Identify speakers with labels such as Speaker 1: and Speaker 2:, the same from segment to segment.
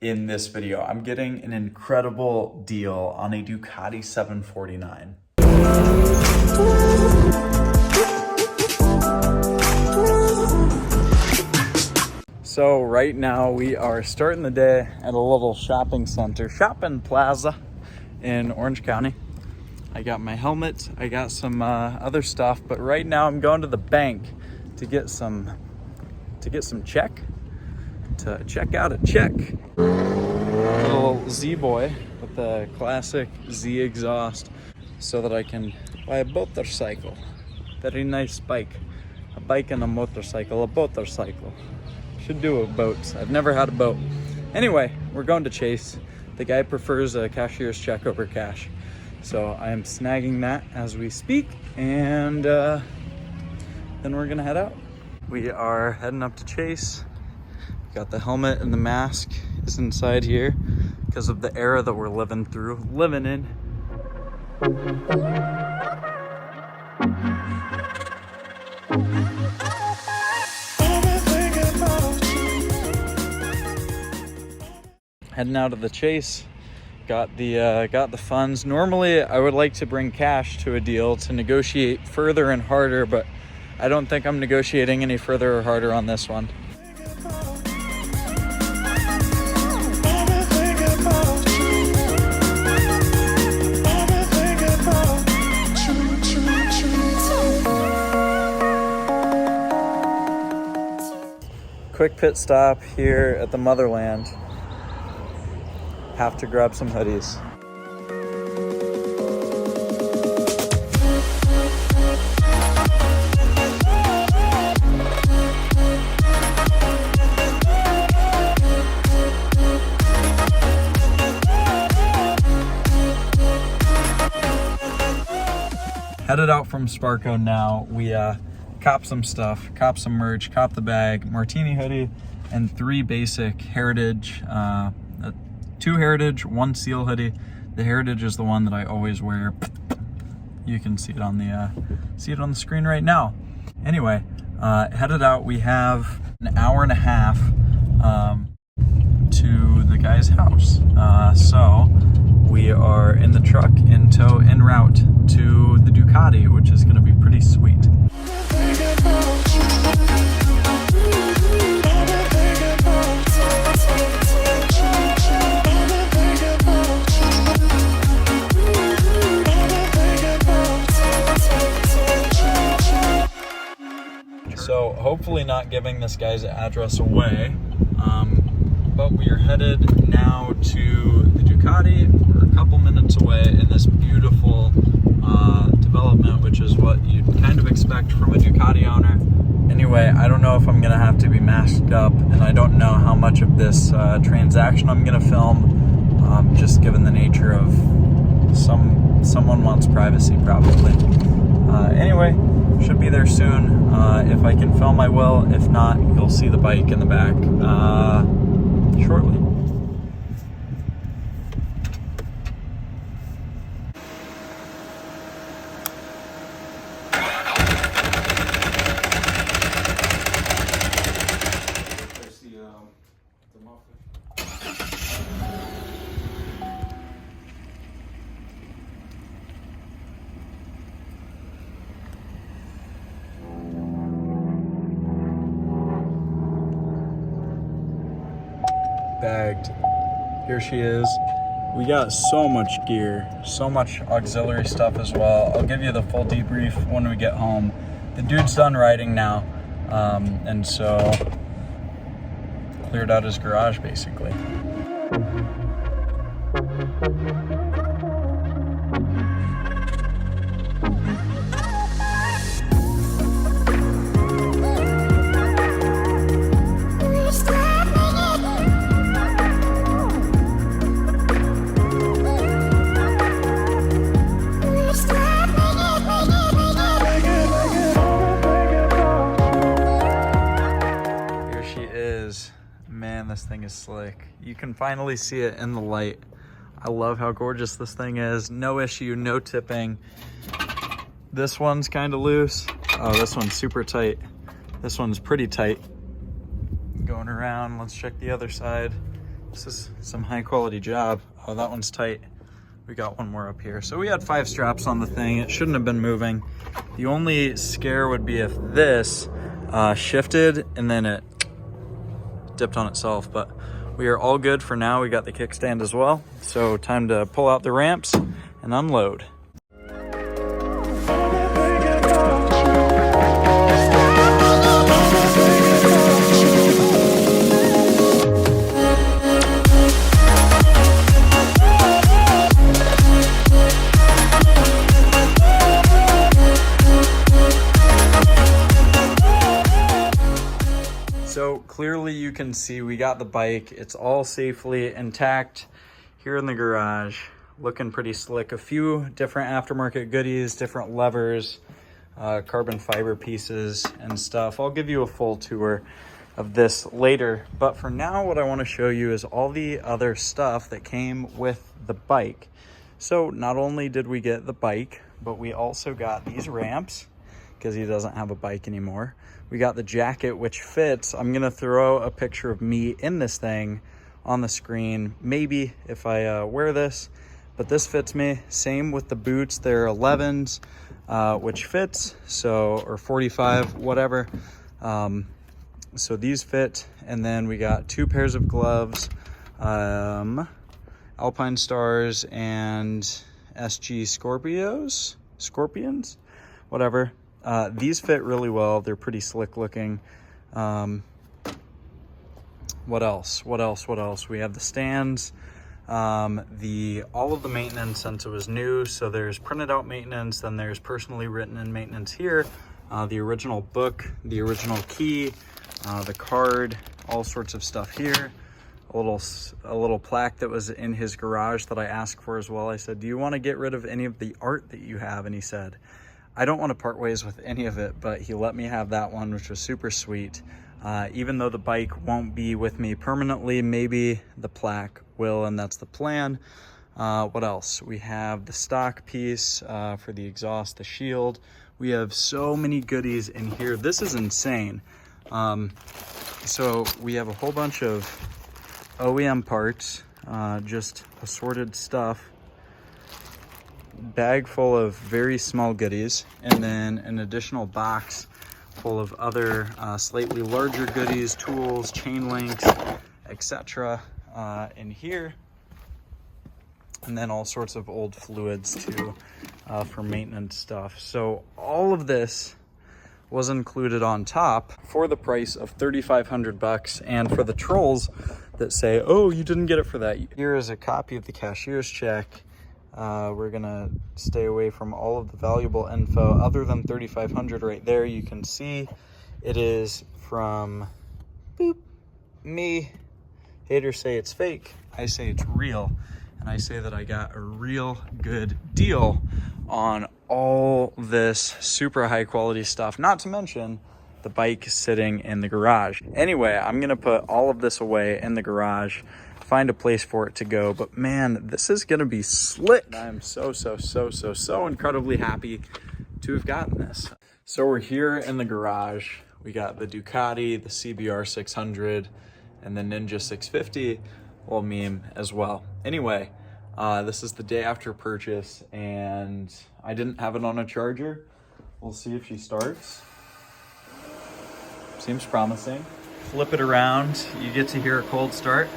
Speaker 1: In this video, I'm getting an incredible deal on a Ducati 749. So right now we are starting the day at a little shopping center, shopping plaza in Orange County. I got my helmet, I got some other stuff, but right now I'm going to the bank to get some check out a check. Little Z-boy with the classic Z exhaust so that I can buy a motorcycle. Very nice bike. A bike and a motorcycle, a motorcycle. Should do a boat. I've never had a boat. Anyway, we're going to Chase. The guy prefers a cashier's check over cash. So I am snagging that as we speak, and then we're gonna head out. We are heading up to Chase. Got the helmet and the mask is inside here because of the era that we're living in. Heading out of the Chase, got the funds. Normally I would like to bring cash to a deal to negotiate further and harder, but I don't think I'm negotiating any further or harder on this one. Quick pit stop here at the motherland. Have to grab some hoodies. Headed out from Sparko now. We cop some stuff, cop some merch, cop the bag, martini hoodie, and 3 basic Heritage, 2 Heritage, 1 Seal hoodie. The Heritage is the one that I always wear. You can see it on the screen right now. Anyway, headed out. We have an hour and a half to the guy's house. So we are in the truck en route to the Ducati, which is going to be pretty sweet. So hopefully not giving this guy's address away, but we are headed now to the Ducati. We're a couple minutes away in this beautiful development, which is what you'd kind of expect from a Ducati owner. Anyway, I don't know if I'm gonna have to be masked up, and I don't know how much of this transaction I'm gonna film, just given the nature of someone wants privacy probably. Anyway, should be there soon. If I can film, I will. If not, you'll see the bike in the back shortly. Bagged. Here she is. We got so much gear, so much auxiliary stuff as well. I'll give you the full debrief when we get home. The dude's done riding now, and so cleared out his garage basically. Man, this thing is slick. You can finally see it in the light. I love how gorgeous this thing is. No issue, no tipping. This one's kind of loose. Oh, this one's super tight. This one's pretty tight. Going around, let's check the other side. This is some high quality job. Oh, that one's tight. We got one more up here. So we had 5 straps on the thing. It shouldn't have been moving. The only scare would be if this shifted and then it dipped on itself, but we are all good for now. We got the kickstand as well. So time to pull out the ramps and unload. So clearly you can see we got the bike. It's all safely intact here in the garage, looking pretty slick. A few different aftermarket goodies, different levers, carbon fiber pieces and stuff. I'll give you a full tour of this later, but for now what I want to show you is all the other stuff that came with the bike. So not only did we get the bike, but we also got these ramps because he doesn't have a bike anymore. We got the jacket, which fits. I'm gonna throw a picture of me in this thing on the screen, maybe if I wear this, but this fits me. Same with the boots, they're 11s, which fits, so, or 45, whatever. So these fit, and then we got 2 pairs of gloves, Alpine Stars and SG Scorpions, whatever. These fit really well. They're pretty slick looking. What else? We have the stands, all of the maintenance since it was new. So there's printed out maintenance, then there's personally written in maintenance here. The original book, the original key, the card, all sorts of stuff here. A little plaque that was in his garage that I asked for as well. I said, do you want to get rid of any of the art that you have? And he said, I don't want to part ways with any of it, but he let me have that one, which was super sweet. Even though the bike won't be with me permanently, maybe the plaque will, and that's the plan. What else? We have the stock piece for the exhaust, the shield. We have so many goodies in here. This is insane. So we have a whole bunch of OEM parts, just assorted stuff. Bag full of very small goodies, and then an additional box full of other slightly larger goodies, tools, chain links, etc. In here, and then all sorts of old fluids too for maintenance stuff. So all of this was included on top for the price of $3,500. And for the trolls that say, oh, you didn't get it for that, here is a copy of the cashier's check. We're gonna stay away from all of the valuable info other than $3,500 right there. You can see it is from me. Haters say it's fake. I say it's real. And I say that I got a real good deal on all this super high quality stuff, not to mention the bike sitting in the garage. Anyway, I'm gonna put all of this away in the garage, find a place for it to go, but man, this is gonna be slick. I'm so incredibly happy to have gotten this. So we're here in the garage. We got the Ducati, the CBR 600, and the Ninja 650, little meme as well. Anyway, this is the day after purchase, and I didn't have it on a charger. We'll see if she starts. Seems promising. Flip it around, you get to hear a cold start.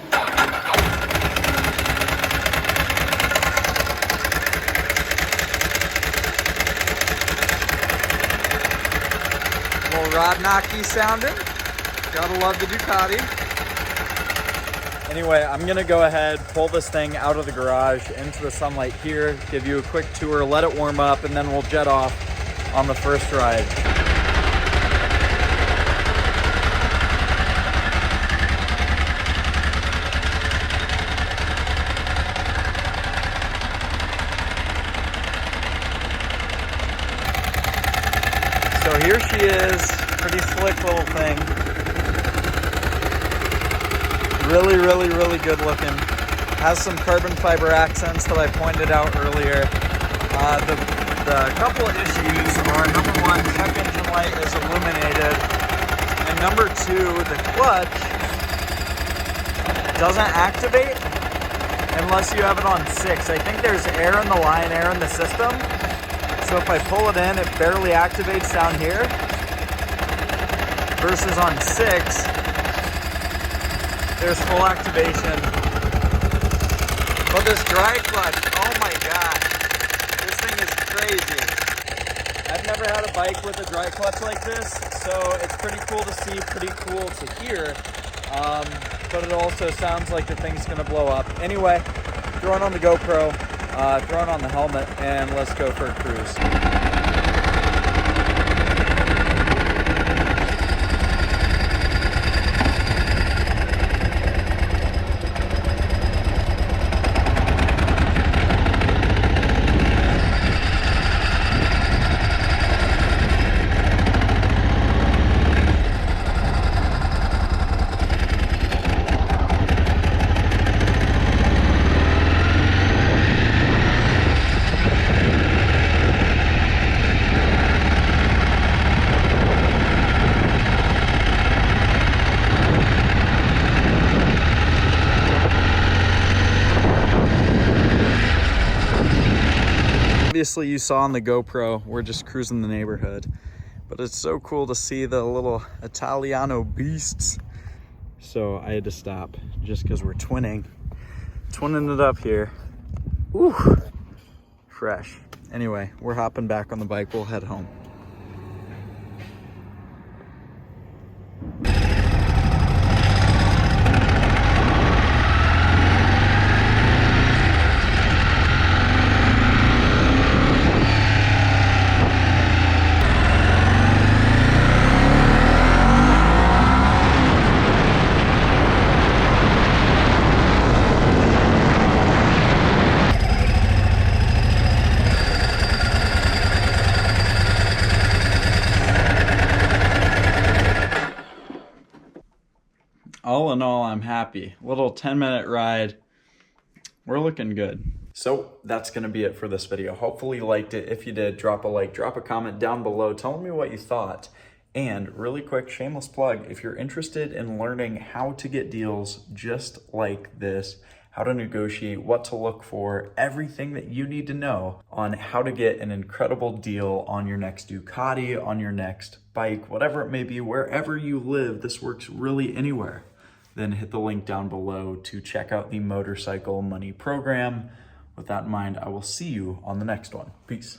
Speaker 1: Rod knocky sounding. Gotta love the Ducati. Anyway, I'm gonna go ahead, pull this thing out of the garage into the sunlight here, give you a quick tour, let it warm up, and then we'll jet off on the first ride. So here she is, pretty slick little thing. Really good looking. Has some carbon fiber accents that I pointed out earlier. The couple of issues are, number one, check engine light is illuminated, and number two, the clutch doesn't activate unless you have it on 6. I think there's air in the line, air in the system. So if I pull it in, it barely activates down here. Versus on 6, there's full activation. But this dry clutch, oh my god, this thing is crazy. I've never had a bike with a dry clutch like this, so it's pretty cool to see, pretty cool to hear. But it also sounds like the thing's gonna blow up. Anyway, throwing on the GoPro, throwing on the helmet, and let's go for a cruise. Obviously you saw on the GoPro, we're just cruising the neighborhood, but it's so cool to see the little Italiano beasts. So I had to stop just because we're twinning it up here. Ooh, fresh. Anyway, we're hopping back on the bike. We'll head home. All in all, I'm happy. Little 10-minute ride. We're looking good. So that's gonna be it for this video. Hopefully you liked it. If you did, drop a like, drop a comment down below telling me what you thought. And really quick, shameless plug, if you're interested in learning how to get deals just like this, how to negotiate, what to look for, everything that you need to know on how to get an incredible deal on your next Ducati, on your next bike, whatever it may be, wherever you live, this works really anywhere. Then hit the link down below to check out the Motorcycle Money Program. With that in mind, I will see you on the next one. Peace.